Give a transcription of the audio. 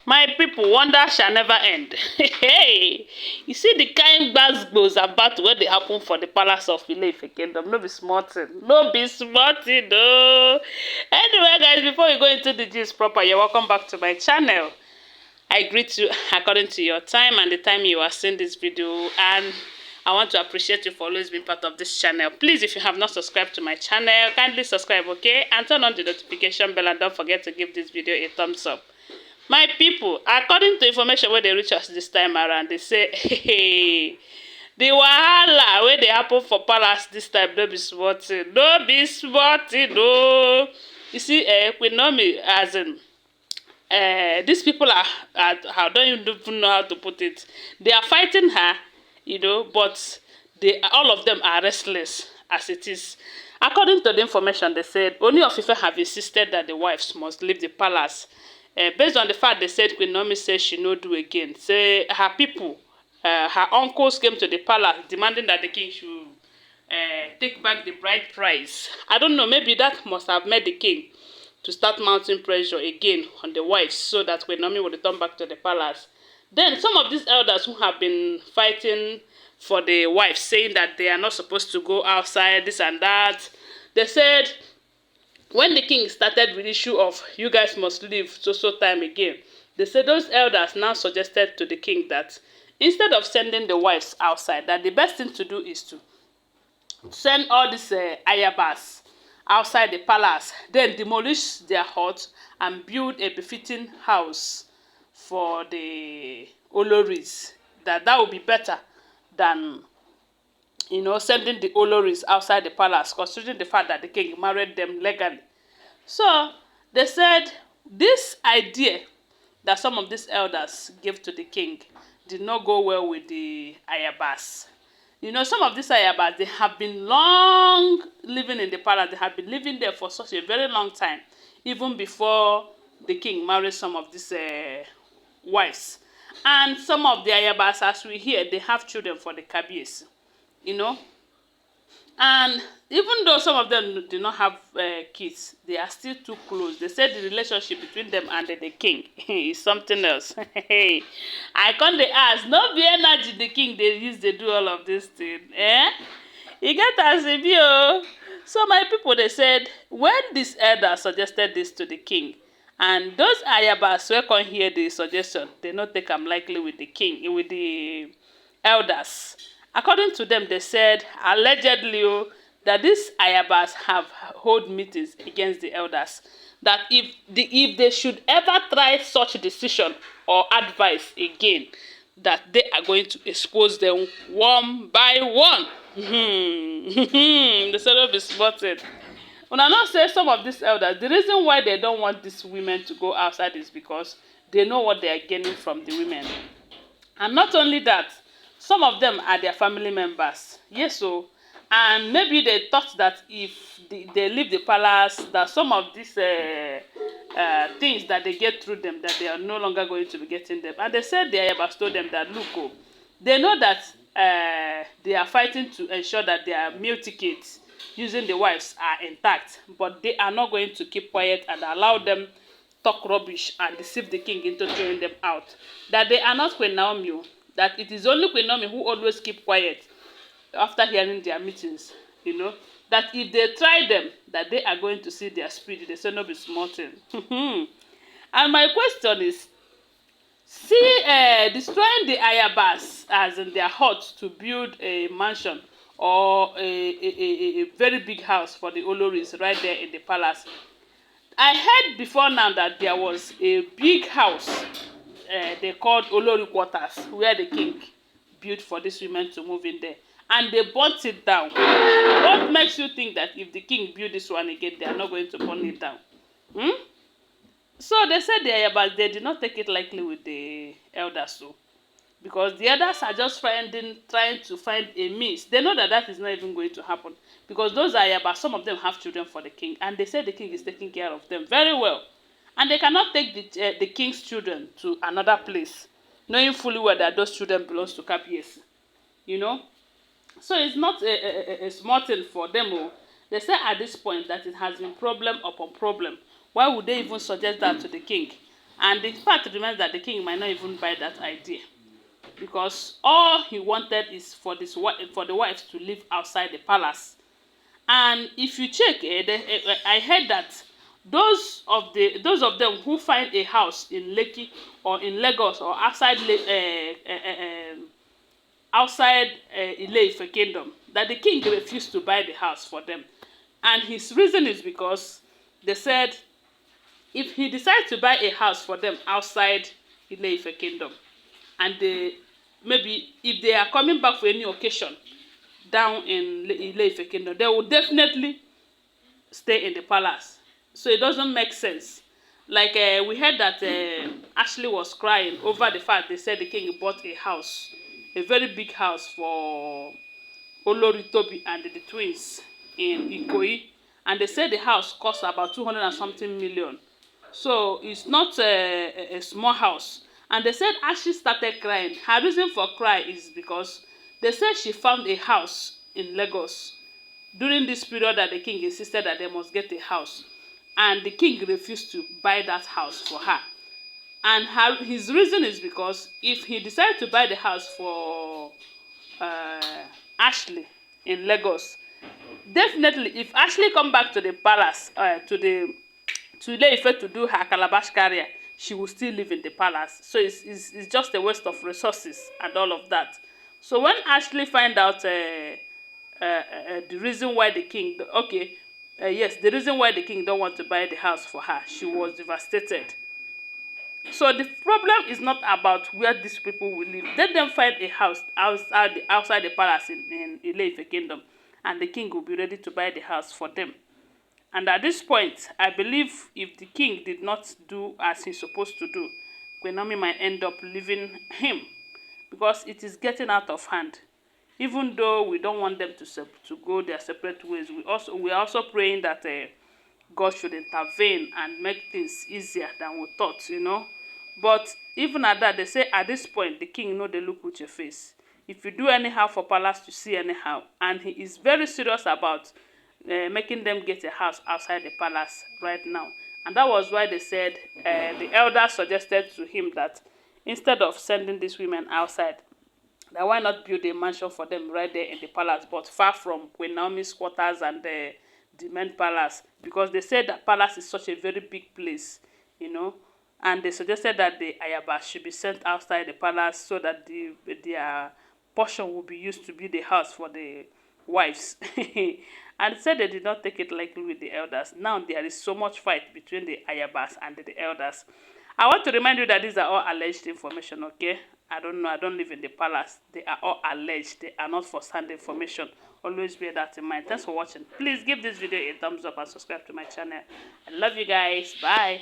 My people, wonder shall never end. Hey, you see the kind gbas about what they happen for the palace of Ife kingdom. No be small thing. No be small thing, no. Anyway, guys, before we go into the gist proper, you're welcome back to my channel. I greet you according to your time and the time you are seeing this video, and I want to appreciate you for always being part of this channel. Please, if you have not subscribed to my channel, kindly subscribe, okay? And turn on the notification bell, and don't forget to give this video a thumbs up. My people, according to information where they reach us this time around, they say, hey, the wahala where they happen for palace this time, no be small thing. No be small thing, no. You see, Queen Naomi, as in, these people are, I don't even know how to put it. They are fighting her, you know, but all of them are restless as it is. According to the information, they said Ooni of Ife have insisted that the wives must leave the palace. Based on the fact they said Queen Naomi says she no do again. Say her people, her uncles came to the palace demanding that the king should take back the bride price. I don't know, maybe that must have made the king to start mounting pressure again on the wives so that Queen Naomi would return back to the palace. Then some of these elders who have been fighting for the wives, saying that they are not supposed to go outside, this and that, they said when the king started with the issue of you guys must leave so time again, they said those elders now suggested to the king that instead of sending the wives outside, that the best thing to do is to send all these Ayabas outside the palace, then demolish their hut and build a befitting house for the Olories. That would be better than, you know, sending the Olories outside the palace, considering the fact that the king married them legally. So they said this idea that some of these elders gave to the king did not go well with the Ayabas. You know, some of these Ayabas, they have been long living in the palace. They have been living there for such a very long time, even before the king married some of these wives. And some of the Ayabas, as we hear, they have children for the KABIEYESI, you know. And even though some of them do not have kids, they are still too close. They said the relationship between them and the king is something else. I can't ask, no be energy the king they use, they do all of this thing. You get as a view. So my people, they said when this elder suggested this to the king, and those Ayabas who can hear the suggestion, they not take them likely with the king, with the elders. According to them, they said allegedly that these Ayabas have hold meetings against the elders. That if they should ever try such decision or advice again, that they are going to expose them one by one. The sort of is spotted. When I not say some of these elders, the reason why they don't want these women to go outside is because they know what they are gaining from the women. And not only that, some of them are their family members. Yes, so. And maybe they thought that if they leave the palace, that some of these things that they get through them, that they are no longer going to be getting them. And they said the Ayabas told them that, look, oh, they know that they are fighting to ensure that their meal tickets using the wives are intact, but they are not going to keep quiet and allow them talk rubbish and deceive the king into throwing them out. That they are not Queen Naomi, that it is only Queen Naomi who always keep quiet after hearing their meetings, you know, that if they try them, that they are going to see their spirit. They say no be small thing. And my question is, see, destroying the Ayabas as in their hut to build a mansion or a very big house for the Olories right there in the palace. I heard before now that there was a big house they called Olori quarters, where the king built for these women to move in there, and they burnt it down. What makes you think that if the king built this one again, they are not going to burn it down? So they said but they did not take it lightly with the elders, so because the elders are just trying to find a means. They know that that is not even going to happen, because those Ayabas, some of them have children for the king, and they say the king is taking care of them very well. And they cannot take the king's children to another place, knowing fully well that those children belongs to KABIEYESI. You know? So it's not a small thing for them. They say at this point that it has been problem upon problem. Why would they even suggest that to the king? And the fact remains that the king might not even buy that idea, because all he wanted is for the wives to live outside the palace. And if you check, I heard that those of them who find a house in Lekki or in Lagos or outside Ile-Ife kingdom, that the king refused to buy the house for them. And his reason is because they said if he decides to buy a house for them outside Ile-Ife kingdom, and maybe if they are coming back for any occasion down in Ile-Ife kingdom, they will definitely stay in the palace. So it doesn't make sense. Like we heard that Ashley was crying over the fact they said the king bought a house, a very big house for Olori, Tobi and the twins in Ikoyi, and they said the house cost about 200 and something million. So it's not a small house. And they said Ashley started crying. Her reason for cry is because they said she found a house in Lagos during this period that the king insisted that they must get a house, and the king refused to buy that house for her. And his reason is because if he decided to buy the house for Ashley in Lagos, definitely if Ashley come back to the palace to Ile-Ife to do her calabash career, she will still live in the palace. So it's just a waste of resources and all of that. So when Ashley find out the reason why the king, the reason why the king don't want to buy the house for her, she was devastated. So the problem is not about where these people will live. Let them find a house outside the palace in Ile-Ife kingdom, and the king will be ready to buy the house for them. And at this point, I believe if the king did not do as he's supposed to do, Queen Naomi might end up leaving him, because it is getting out of hand. Even though we don't want them to go their separate ways, we are also praying that God should intervene and make things easier than we thought, But even at that, they say at this point, the king know they look with your face. If you do anyhow for palace, you see anyhow. And he is very serious about making them get a house outside the palace right now. And that was why they said the elders suggested to him that instead of sending these women outside, that why not build a mansion for them right there in the palace, but far from Queen Naomi's quarters and the main palace, because they said that palace is such a very big place, and they suggested that the Ayabas should be sent outside the palace so that their portion will be used to build the house for the wives. And said they did not take it lightly with the elders. Now there is so much fight between the Ayabas and the elders. I want to remind you that these are all alleged information, okay? I don't know. I don't live in the palace. They are all alleged. They are not first-hand information. Always bear that in mind. Thanks for watching. Please give this video a thumbs up and subscribe to my channel. I love you guys. Bye.